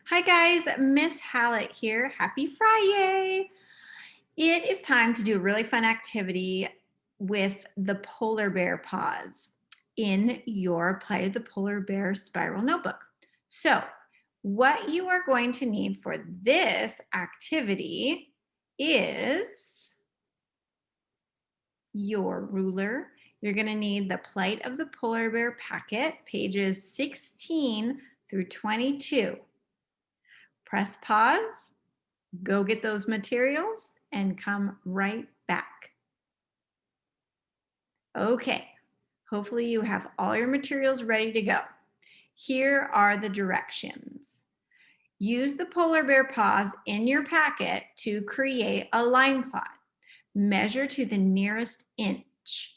Hi guys, Miss Hallett here. Happy Friday. It is time to do a really fun activity with the polar bear paws in your Plight of the Polar Bear spiral notebook. So what you are going to need for this activity is your ruler. You're going to need the Plight of the Polar Bear packet, pages 16 through 22. Press pause. Go get those materials and come right back. Okay, hopefully you have all your materials ready to go. Here are the directions. Use the polar bear paws in your packet to create a line plot. Measure to the nearest inch.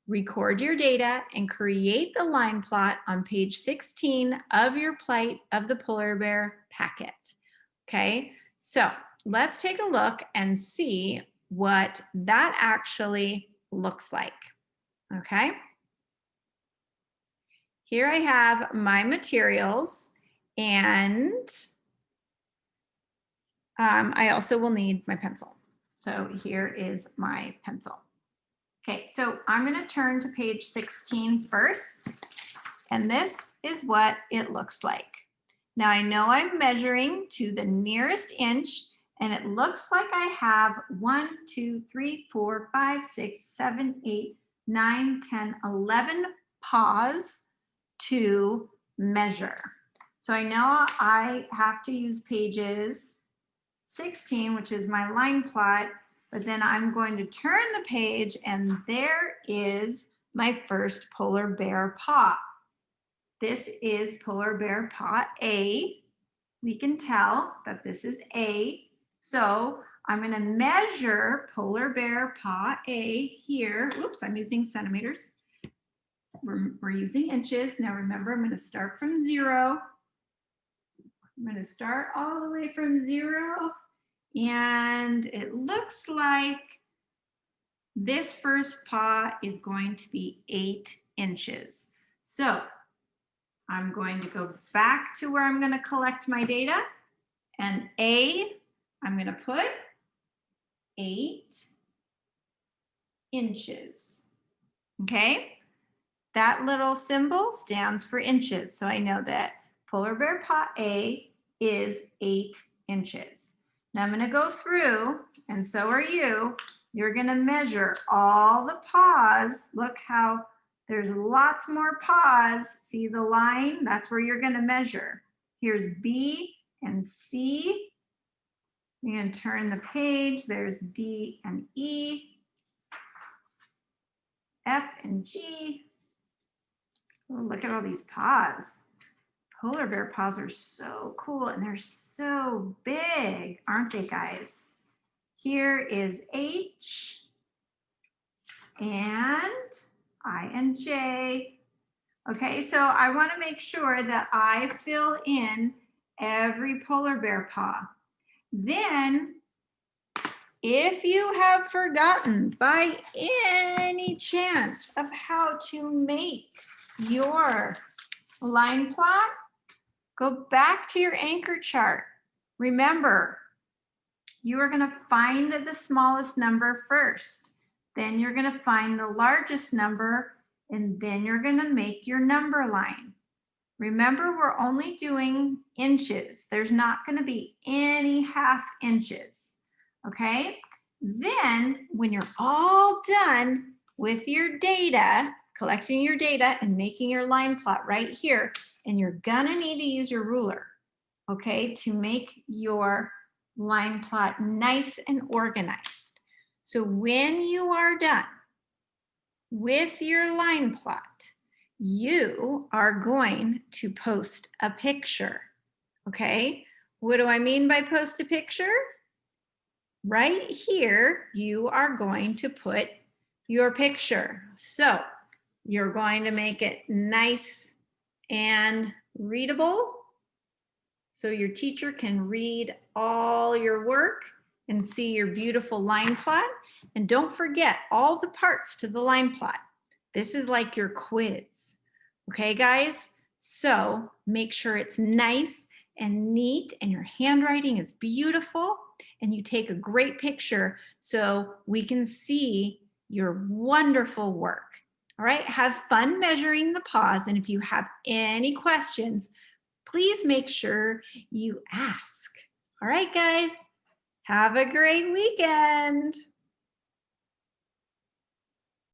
Record your data and create the line plot on page 16 of your Plight of the Polar Bear packet. Okay, so let's take a look and see what that actually looks like. Okay, here I have my materials, and I also will need my pencil. So here is my pencil. Okay, so I'm going to turn to page 16 first, and this is what it looks like. Now I know I'm measuring to the nearest inch, and it looks like I have 1, 2, 3, 4, 5, 6, 7, 8, 9, 10, 11 paws to measure. So I know I have to use pages 16, which is my line plot, but then I'm going to turn the page and there is my first polar bear paw. This is polar bear paw A. We can tell that this is A. So I'm going to measure polar bear paw A here. Oops, I'm using centimeters. We're using inches. Now remember, I'm going to start from 0. I'm going to start all the way from 0. And it looks like this first paw is going to be 8 inches. So I'm going to go back to where I'm going to collect my data, and A, I'm going to put 8 inches. Okay, that little symbol stands for inches. So I know that polar bear paw A is 8 inches. Now I'm going to go through, and so are you. You're going to measure all the paws. Look how there's lots more paws. See the line? That's where you're going to measure. Here's B and C. You're going to turn the page. There's D and E, F and G. Oh, look at all these paws. Polar bear paws are so cool, and they're so big, aren't they, guys? Here is H and I and J. Okay, so I want to make sure that I fill in every polar bear paw. Then, if you have forgotten by any chance of how to make your line plot, go back to your anchor chart. Remember, you are going to find the smallest number first. Then you're going to find the largest number, and then you're going to make your number line. Remember, we're only doing inches. There's not going to be any half inches. Okay? Then, when you're all done with your data, collecting your data and making your line plot right here, and you're gonna need to use your ruler, okay, to make your line plot nice and organized. So when you are done with your line plot, you are going to post a picture, okay? What do I mean by post a picture? Right here, you are going to put your picture. So you're going to make it nice and readable so your teacher can read all your work and see your beautiful line plot. And don't forget all the parts to the line plot. This is like your quiz. Okay, guys? So make sure it's nice and neat, and your handwriting is beautiful, and you take a great picture so we can see your wonderful work. All right, have fun measuring the paws, and if you have any questions, please make sure you ask. All right, guys, have a great weekend.